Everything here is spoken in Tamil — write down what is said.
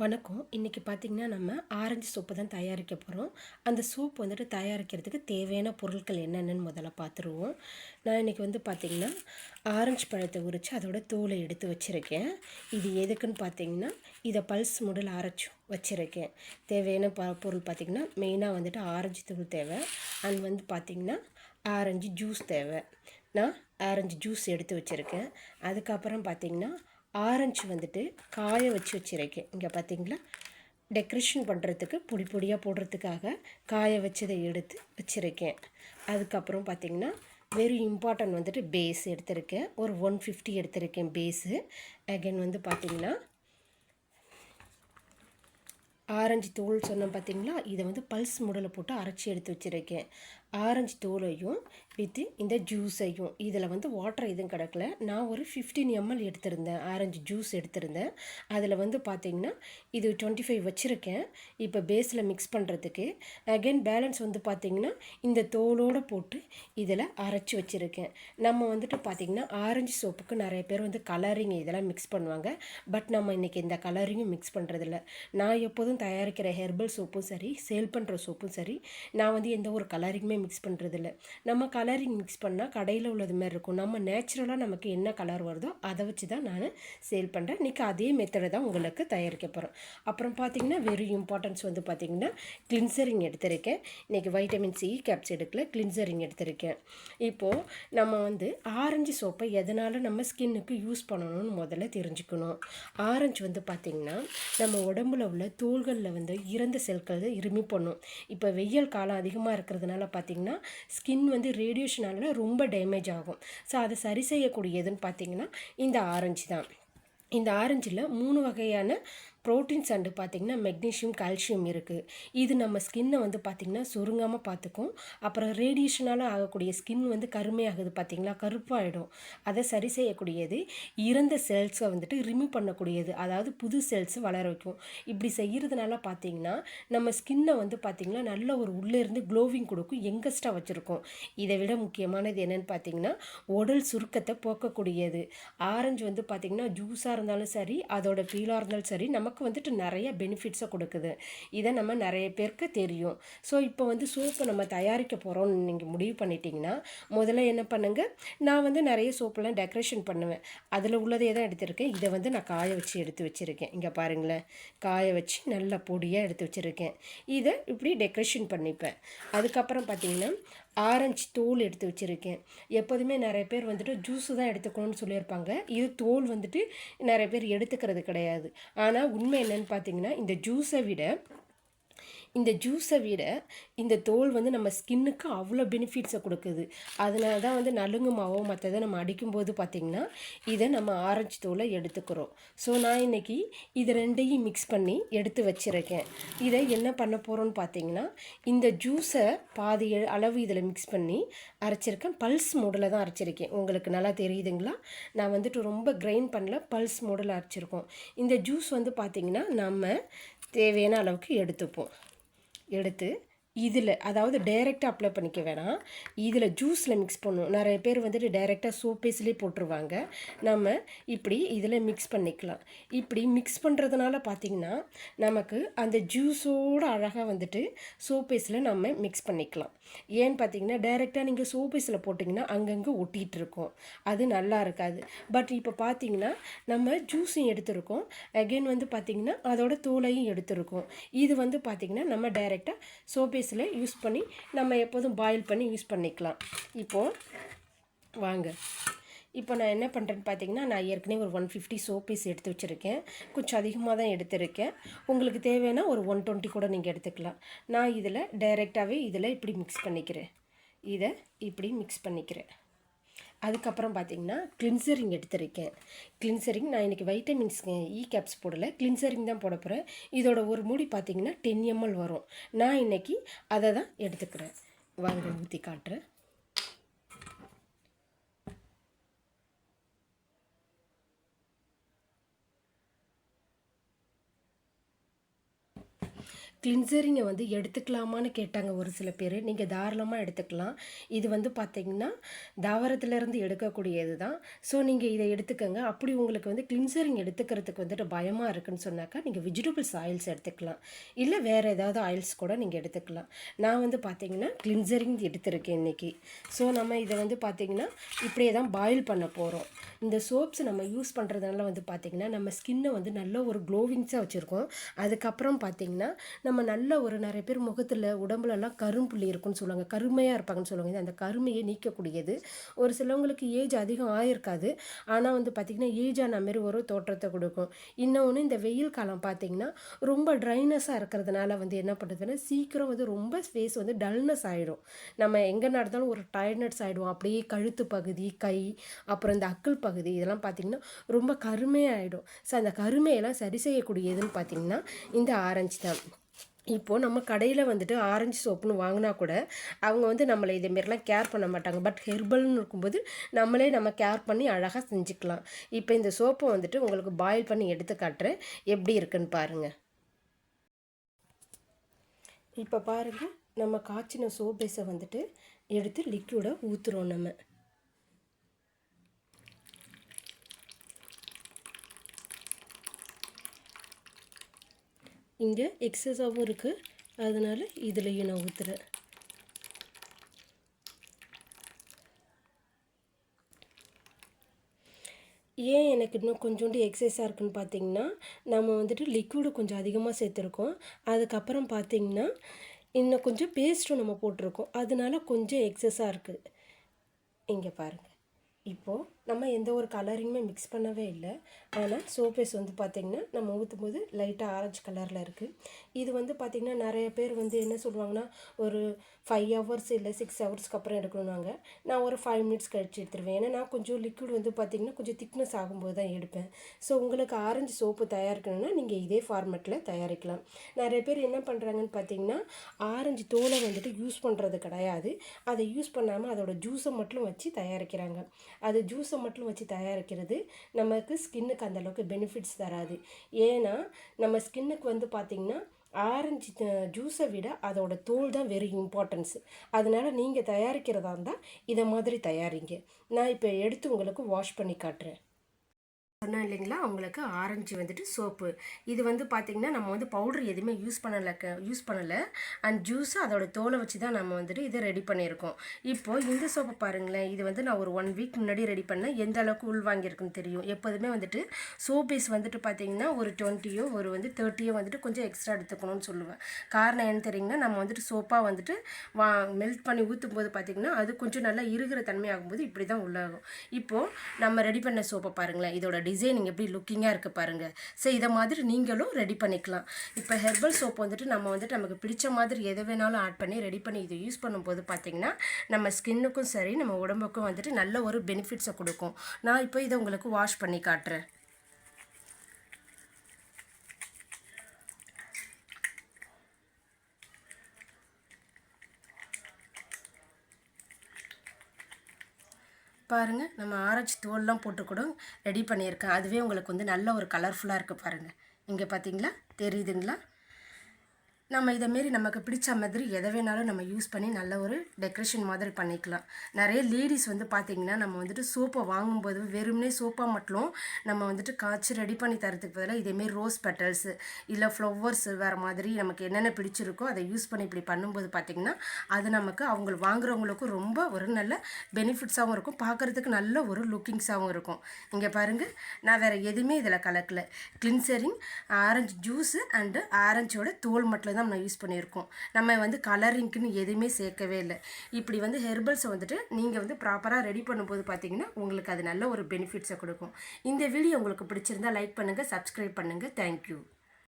வணக்கம். இன்றைக்கி பார்த்திங்கன்னா நம்ம ஆரஞ்சு சோப்பு தான் தயாரிக்க போகிறோம். அந்த சோப் வந்துட்டு தயாரிக்கிறதுக்கு தேவையான பொருட்கள் என்னென்னு முதல்ல பார்த்துருவோம். நான் இன்றைக்கி பார்த்திங்கன்னா ஆரஞ்சு பழத்தை உரித்து அதோட தோலை எடுத்து வச்சுருக்கேன். இது எதுக்குன்னு பார்த்திங்கன்னா இதை பல்ஸ் மூடில் அரைச்சி வச்சுருக்கேன். தேவையான பொருள் பார்த்திங்கன்னா மெயினாக வந்துட்டு ஆரஞ்சு தூள் தேவை. அண்ட் பார்த்திங்கன்னா ஆரஞ்சு ஜூஸ் தேவை. நான் ஆரஞ்சு ஜூஸ் எடுத்து வச்சுருக்கேன். அதுக்கப்புறம் பார்த்திங்கன்னா ஆரஞ்சு வந்துட்டு காய வச்சு வச்சுருக்கேன். இங்கே பார்த்தீங்களா, டெக்கரேஷன் பண்ணுறதுக்கு பொடி பொடியாக போடுறதுக்காக காய வச்சதை எடுத்து வச்சுருக்கேன். அதுக்கப்புறம் பார்த்திங்கன்னா வெரி இம்பார்ட்டன்ட் வந்துட்டு பேஸ் எடுத்திருக்கேன். ஒரு 150 எடுத்திருக்கேன் பேஸு. அகைன் பார்த்திங்கன்னா ஆரஞ்சு தோல் சொன்னோம் பார்த்திங்களா, இதை பல்ஸ் மூடில் போட்டு அரைச்சி எடுத்து வச்சுருக்கேன். ஆரஞ்சு தோலையும் வித்து இந்த ஜூஸையும் இதில் வாட்டர் எதுவும் கிடக்கல. நான் ஒரு 15 ml எடுத்திருந்தேன், ஆரஞ்சு ஜூஸ் எடுத்திருந்தேன். அதில் பார்த்திங்கன்னா இது 25 வச்சுருக்கேன் இப்போ பேஸில் மிக்ஸ் பண்ணுறதுக்கு. அகைன் பேலன்ஸ் பார்த்திங்கன்னா இந்த தோலோடு போட்டு இதில் அரைச்சி வச்சுருக்கேன். நம்ம பார்த்திங்கன்னா ஆரஞ்சு சோப்புக்கு நிறைய பேர் கலரிங் இதெல்லாம் மிக்ஸ் பண்ணுவாங்க. பட் நம்ம இன்றைக்கி இந்த கலரிங்கும் மிக்ஸ் பண்ணுறதில்ல. நான் எப்போதும் தயாரிக்கிற ஹெர்பல் சோப்பும் சரி, சேல் பண்ணுற சோப்பும் சரி, நான் எந்த ஒரு கலரிங்குமே மிக்ஸ் பண்ணுறதில்ல. நம்ம கலரிங் மிக்ஸ் பண்ணால் கடையில் உள்ளது மாதிரி இருக்கும். நம்ம நேச்சுரலாக நமக்கு என்ன கலர் வருதோ அதை வச்சு தான் நான் சேல் பண்ணுறேன். இன்றைக்கி அதே மெத்தடை தான் உங்களுக்கு தயாரிக்க போகிறேன். அப்புறம் பார்த்திங்கன்னா வெரி இம்பார்ட்டன்ஸ் பார்த்திங்கன்னா கிளின்சரிங் எடுத்திருக்கேன். இன்றைக்கி வைட்டமின் சி கேப்ஸ் எடுக்கல, கிளின்சரிங் எடுத்திருக்கேன். இப்போது நம்ம ஆரஞ்சு சோப்பை எதனால் நம்ம ஸ்கின்னுக்கு யூஸ் பண்ணணும்னு முதல்ல தெரிஞ்சுக்கணும். ஆரஞ்சு பார்த்திங்கன்னா நம்ம உடம்புல உள்ள தோள்களில் இறந்த செல்கள் ரிமூவ் பண்ணும். இப்போ வெயில் காலம் அதிகமாக இருக்கிறதுனால பார்த்திங்கன்னா ஸ்கின் ரேடியேஷனால் ரொம்ப டேமேஜ் ஆகும். ஸோ அதை சரி செய்யக்கூடியதுன்னு பார்த்திங்கன்னா இந்த ஆரஞ்சு தான். இந்த ஆரஞ்சில் 3 வகையான ப்ரோட்டீன்ஸ் அண்டு பார்த்திங்கன்னா மெக்னீஷியம், கால்சியம் இருக்குது. இது நம்ம ஸ்கின்னை பார்த்திங்கன்னா சுருங்காமல் பார்த்துக்கும். அப்புறம் ரேடியேஷனால் ஆகக்கூடிய ஸ்கின் கருமையாகுது பார்த்திங்களா, கருப்பாகிடும். அதை சரி செய்யக்கூடியது. இறந்த செல்ஸை ரிமூவ் பண்ணக்கூடியது, அதாவது புது செல்ஸ் வளர வைக்கும். இப்படி செய்கிறதுனால பார்த்திங்கன்னா நம்ம ஸ்கின்னை பார்த்திங்கன்னா நல்ல ஒரு உள்ளேருந்து க்ளோவிங் கொடுக்கும், யங்கஸ்ட்டாக வச்சுருக்கோம். இதை விட முக்கியமானது என்னென்னு பார்த்திங்கன்னா உடல் சுருக்கத்தை போக்கக்கூடியது. ஆரஞ்சு பார்த்திங்கன்னா ஜூஸாக இருந்தாலும் சரி, அதோட பீலாக இருந்தாலும் சரி, நமக்கு நிறைய பெனிஃபிட்ஸை கொடுக்குது. இதை நம்ம நிறைய பேருக்கு தெரியும். ஸோ இப்போ சோப்பு நம்ம தயாரிக்க போகிறோம்னு நீங்கள் முடிவு பண்ணிட்டீங்கன்னா முதல்ல என்ன பண்ணுங்கள், நான் நிறைய சோப்பெல்லாம் டெக்கரேஷன் பண்ணுவேன். அதில் உள்ளதே தான் எடுத்திருக்கேன். இதை நான் காய வச்சு எடுத்து வச்சுருக்கேன். இங்கே பாருங்களேன், காய வச்சு நல்ல பொடியாக எடுத்து வச்சுருக்கேன். இதை இப்படி டெக்கரேஷன் பண்ணிப்பேன். அதுக்கப்புறம் பார்த்திங்கன்னா ஆரஞ்சு தோல் எடுத்து வச்சுருக்கேன். எப்போதுமே நிறைய பேர் ஜூஸு தான் எடுத்துக்கணும்னு சொல்லியிருப்பாங்க. இது தோல் நிறைய பேர் எடுத்துக்கிறது கிடையாது. ஆனால் உண்மை என்னென்னு பார்த்தீங்கன்னா இந்த ஜூஸை விட இந்த தோல் நம்ம ஸ்கின்னுக்கு அவ்வளோ பெனிஃபிட்ஸை கொடுக்குது. அதனால தான் நலுங்கு மாவோ மற்றதை நம்ம அடிக்கும்போது பார்த்திங்கன்னா இதை நம்ம ஆரஞ்சு தோலை எடுத்துக்கிறோம். ஸோ நான் இன்றைக்கி இது ரெண்டையும் மிக்ஸ் பண்ணி எடுத்து வச்சுருக்கேன். இதை என்ன பண்ண போகிறோன்னு பார்த்திங்கன்னா இந்த ஜூஸை பாதி அளவு இதில் மிக்ஸ் பண்ணி அரைச்சிருக்கேன். பல்ஸ் மோடில் தான் அரைச்சிருக்கேன். உங்களுக்கு நல்லா தெரியுதுங்களா, நான் ரொம்ப கிரைண்ட் பண்ணல, பல்ஸ் மோடில் அரைச்சிருக்கோம். இந்த ஜூஸ் பார்த்திங்கன்னா நம்ம தேவையான அளவுக்கு எடுத்து இதில், அதாவது டைரெக்டாக அப்ளை பண்ணிக்க வேணாம், இதில் ஜூஸில் மிக்ஸ் பண்ணும். நிறைய பேர் டைரெக்டாக சோப்பேஸ்லேயே போட்டுருவாங்க. நம்ம இப்படி இதில் மிக்ஸ் பண்ணிக்கலாம். இப்படி மிக்ஸ் பண்ணுறதுனால பார்த்திங்கன்னா நமக்கு அந்த ஜூஸோடு அழகாக சோப்பேஸில் நம்ம மிக்ஸ் பண்ணிக்கலாம். ஏன்னு பார்த்திங்கன்னா டைரெக்டாக நீங்கள் சோப்பேஸில் போட்டிங்கன்னா அங்கங்கே ஒட்டிகிட்டு இருக்கும், அது நல்லா இருக்காது. பட் இப்போ பார்த்திங்கன்னா நம்ம ஜூஸையும் எடுத்துருக்கோம், அகெயின் பார்த்திங்கன்னா அதோட தோலையும் எடுத்துருக்கோம். இது பார்த்திங்கன்னா நம்ம டைரெக்டாக சோப்பேஸில் யூஸ் பண்ணி நம்ம எப்போதும் பாயில் பண்ணி யூஸ் பண்ணிக்கலாம். இப்போது வாங்க, இப்போ நான் என்ன பண்ணுறேன்னு பார்த்தீங்கன்னா நான் ஏற்கனவே ஒரு 150 சோப்பீஸ் எடுத்து வச்சுருக்கேன். கொஞ்சம் அதிகமாக தான் எடுத்திருக்கேன். உங்களுக்கு தேவைன்னா ஒரு 120 கூட நீங்கள் எடுத்துக்கலாம். நான் இதில் டைரெக்டாகவே இதில் இப்படி மிக்ஸ் பண்ணிக்கிறேன். இதை இப்படி மிக்ஸ் பண்ணிக்கிறேன். அதுக்கப்புறம் பார்த்திங்கன்னா கிளின்சரிங் எடுத்திருக்கேன். கிளின்சரிங் நான் இன்றைக்கி வைட்டமின்ஸ் இ கேப்ஸ் போடலை, கிளின்சரிங் தான் போட போகிறேன். இதோட ஒரு மூடி பார்த்திங்கன்னா 10 ml வரும். நான் இன்றைக்கி அதை தான் எடுத்துக்கிறேன். வாங்க ஊற்றி காட்டுறேன். கிளின்சரிங்கை வந்து எடுத்துக்கலாமான்னு கேட்டாங்க ஒரு சில பேர். நீங்கள் தாராளமாக எடுத்துக்கலாம். இது வந்து பார்த்திங்கன்னா தாவரத்துலேருந்து எடுக்கக்கூடியது தான். ஸோ நீங்கள் இதை எடுத்துக்கோங்க. அப்படி உங்களுக்கு வந்து கிளின்சரிங் எடுத்துக்கிறதுக்கு வந்துட்டு பயமாக இருக்குன்னு சொன்னாக்கா நீங்கள் வெஜிடபிள்ஸ் ஆயில்ஸ் எடுத்துக்கலாம். இல்லை வேறு ஏதாவது ஆயில்ஸ் கூட நீங்கள் எடுத்துக்கலாம். நான் வந்து பார்த்திங்கன்னா கிளின்சரிங் எடுத்திருக்கேன் இன்றைக்கி. ஸோ நம்ம இதை வந்து பார்த்திங்கன்னா இப்படியே தான் பாயில் பண்ண போகிறோம். இந்த சோப்ஸ் நம்ம யூஸ் பண்ணுறதுனால வந்து பார்த்திங்கன்னா நம்ம ஸ்கின்னை வந்து நல்ல ஒரு க்ளோவிங்ஸாக வச்சுருக்கோம். அதுக்கப்புறம் பார்த்திங்கன்னா நம்ம நல்ல ஒரு நிறைய பேர் முகத்தில் உடம்புலலாம் கரும்புள்ளி இருக்குன்னு சொல்லுவாங்க, கருமையாக இருப்பாங்கன்னு சொல்லுவாங்க. அந்த கருமையை நீக்கக்கூடியது. ஒரு சிலவங்களுக்கு ஏஜ் அதிகம் ஆயிருக்காது, ஆனால் வந்து பார்த்திங்கன்னா ஏஜ் ஆன மாரி ஒரு தோற்றத்தை கொடுக்கும். இன்னொன்று இந்த வெயில் காலம் பார்த்திங்கன்னா ரொம்ப ட்ரைனஸாக இருக்கிறதுனால வந்து என்ன பண்ணுறதுன்னா சீக்கிரம் வந்து ரொம்ப ஃபேஸ் வந்து டல்னஸ் ஆகிடும். நம்ம எங்கே நடந்தாலும் ஒரு டயர்ட்னஸ் ஆகிடும். அப்படியே கழுத்து பகுதி, கை, அப்புறம் இந்த அக்குள் பகுதி இதெல்லாம் பார்த்திங்கன்னா ரொம்ப கருமையாகிடும். ஸோ அந்த கருமையெல்லாம் சரி செய்யக்கூடியதுன்னு பார்த்திங்கன்னா இந்த ஆரஞ்சு தான். இப்போது நம்ம கடையில் வந்துட்டு ஆரஞ்சு சோப்புன்னு வாங்கினா கூட அவங்க வந்து நம்மளை இதேமாரிலாம் கேர் பண்ண மாட்டாங்க. பட் ஹெர்பல்னு இருக்கும்போது நம்மளே நம்ம கேர் பண்ணி அழகாக செஞ்சுக்கலாம். இப்போ இந்த சோப்பை வந்துட்டு உங்களுக்கு பாயில் பண்ணி எடுத்து காட்டுறேன், எப்படி இருக்குன்னு பாருங்கள். இப்போ பாருங்கள், நம்ம காய்ச்சின சோப் பேஸை வந்துட்டு எடுத்து லிக்விடை ஊற்றுறோம். நம்ம இங்கே எக்ஸஸாகவும் இருக்குது, அதனால் இதுலேயும் நான் ஊற்றுறேன். ஏன் எனக்கு இன்னும் கொஞ்சோண்டு எக்ஸஸாக இருக்குதுன்னு பார்த்தீங்கன்னா நம்ம வந்துட்டு லிக்விடு கொஞ்சம் அதிகமாக சேர்த்துருக்கோம். அதுக்கப்புறம் பார்த்திங்கன்னா இன்னும் கொஞ்சம் பேஸ்ட்டும் நம்ம போட்டிருக்கோம், அதனால கொஞ்சம் எக்ஸஸாக இருக்குது. இங்கே பாருங்கள், இப்போது நம்ம எந்த ஒரு கலரிங்குமே மிக்ஸ் பண்ணவே இல்லை. ஆனால் சோப்பேஸ் வந்து பார்த்திங்கன்னா நம்ம ஊற்றும் போது லைட்டாக ஆரஞ்சு கலரில் இருக்குது. இது வந்து பார்த்திங்கன்னா நிறைய பேர் வந்து என்ன சொல்லுவாங்கன்னா ஒரு 5 ஹவர்ஸ் இல்லை 6 ஹவர்ஸ்க்கு அப்புறம் எடுக்கணுன்னாங்க. நான் ஒரு 5 மினிட்ஸ் கழிச்சு எடுத்துருவேன். ஏன்னா நான் கொஞ்சம் லிக்விட் வந்து பார்த்திங்கன்னா கொஞ்சம் திக்னஸ் ஆகும்போது தான் எடுப்பேன். ஸோ உங்களுக்கு ஆரஞ்சு சோப்பு தயாரிக்கணும்னா நீங்கள் இதே ஃபார்மேட்டில் தயாரிக்கலாம். நிறைய பேர் என்ன பண்ணுறாங்கன்னு பார்த்திங்கன்னா ஆரஞ்சு தோலை வந்துட்டு யூஸ் பண்ணுறது கிடையாது, அதை யூஸ் பண்ணாமல் அதோட ஜூஸை மட்டும் வச்சு தயாரிக்கிறாங்க. அது ஜூஸை மட்டும் வச்சு தயாரிக்கிறது நமக்கு ஸ்கின்னுக்கு அந்தளவுக்கு பெனிஃபிட்ஸ் தராது. ஏன்னா நம்ம ஸ்கின்னுக்கு வந்து பார்த்திங்கன்னா ஆரஞ்சு ஜூஸை விட அதோட தோல் தான் வெரி இம்பார்ட்டன்ஸு. அதனால் நீங்கள் தயாரிக்கிறதா இருந்தால் இதை மாதிரி தயாரிங்க. நான் இப்போ எடுத்து உங்களுக்கு வாஷ் பண்ணி காட்டுறேன். சொன்னேன் இல்லைங்களா உங்களுக்கு ஆரஞ்சு வந்துட்டு சோப்பு. இது வந்து பார்த்திங்கன்னா நம்ம வந்து பவுடர் எதுவுமே யூஸ் பண்ணலை அண்ட் ஜூஸு அதோட தோலை வச்சு தான் நம்ம வந்துட்டு இதை ரெடி பண்ணியிருக்கோம். இப்போது இந்த சோப்பை பாருங்களேன், இது வந்து நான் ஒரு 1 வீக் முன்னாடி ரெடி பண்ணேன். எந்த அளவுக்கு உள்வாங்கியிருக்குன்னு தெரியும். எப்போதுமே வந்துட்டு சோப் பேஸ் வந்துட்டு பார்த்திங்கன்னா ஒரு 20யோ ஒரு வந்து 30யோ வந்துட்டு கொஞ்சம் எக்ஸ்ட்ரா எடுத்துக்கணும்னு சொல்லுவேன். காரணம் என்ன தெரியுங்கன்னா நம்ம வந்துட்டு சோப்பாக வந்துட்டு மெல்ட் பண்ணி ஊற்றும் போது பார்த்திங்கன்னா அது கொஞ்சம் நல்லா இருக்கிற தன்மை ஆகும்போது இப்படி தான் உள்ளாகும். இப்போது நம்ம ரெடி பண்ண சோப்பை பாருங்களேன், இதோட டிசைனிங் எப்படி லுக்கிங்காக இருக்குது பாருங்கள். ஸோ இதை மாதிரி நீங்களும் ரெடி பண்ணிக்கலாம். இப்போ ஹெர்பல் சோப் வந்துட்டு நம்ம வந்துட்டு நமக்கு பிடிச்ச மாதிரி எதை வேணாலும் ஆட் பண்ணி ரெடி பண்ணி இதை யூஸ் பண்ணும்போது பார்த்திங்கன்னா நம்ம ஸ்கின்னுக்கும் சரி நம்ம உடம்புக்கும் வந்துட்டு நல்ல ஒரு பெனிஃபிட்ஸை கொடுக்கும். நான் இப்போ இதை உங்களுக்கு வாஷ் பண்ணி காட்டுறேன். பாருங்கள், நம்ம ஆரஞ்சு தோல்லாம் போட்டு கூட ரெடி பண்ணியிருக்கேன். அதுவே உங்களுக்கு வந்து நல்ல ஒரு கலர்ஃபுல்லாக இருக்குது பாருங்கள். இங்கே பார்த்தீங்களா, தெரியுதுங்களா? நம்ம இதேமாரி நமக்கு பிடிச்ச மாதிரி எதை வேணாலும் நம்ம யூஸ் பண்ணி நல்ல ஒரு டெக்கரேஷன் மாதிரி பண்ணிக்கலாம். நிறைய லேடிஸ் வந்து பார்த்திங்கன்னா நம்ம வந்துட்டு சோப்பை வாங்கும்போது வெறுமனே சோப்பாக மட்டும் நம்ம வந்துட்டு காய்ச்சி ரெடி பண்ணி தரத்துக்கு பதிலாக இதேமாரி ரோஸ் பெட்டல்ஸு இல்லை ஃப்ளவர்ஸு வேறு மாதிரி நமக்கு என்னென்ன பிடிச்சிருக்கோ அதை யூஸ் பண்ணி இப்படி பண்ணும்போது பார்த்திங்கன்னா அது நமக்கு அவங்க வாங்குறவங்களுக்கும் ரொம்ப ஒரு நல்ல பெனிஃபிட்ஸாகவும் இருக்கும், பார்க்குறதுக்கு நல்ல ஒரு லுக்கிங்ஸாகவும் இருக்கும். இங்கே பாருங்கள், நான் வேறு எதுவுமே இதில் கலக்கலை. கிளின்சரிங் ஆரஞ்சு ஜூஸு அண்டு ஆரஞ்சோட தோல் மட்டும் தான் நம்ம யூஸ் பண்ணியிருக்கோம். நம்ம வந்து கலரிங்க்குன்னு எதுவுமே சேர்க்கவே இல்லை. இப்படி வந்து ஹெர்பல்ஸை வந்துட்டு நீங்கள் வந்து ப்ராப்பராக ரெடி பண்ணும்போது பார்த்தீங்கன்னா உங்களுக்கு அது நல்ல ஒரு பெனிஃபிட்ஸை கொடுக்கும். இந்த வீடியோ உங்களுக்கு பிடிச்சிருந்தா லைக் பண்ணுங்கள், சப்ஸ்கிரைப் பண்ணுங்கள். தேங்க்யூ.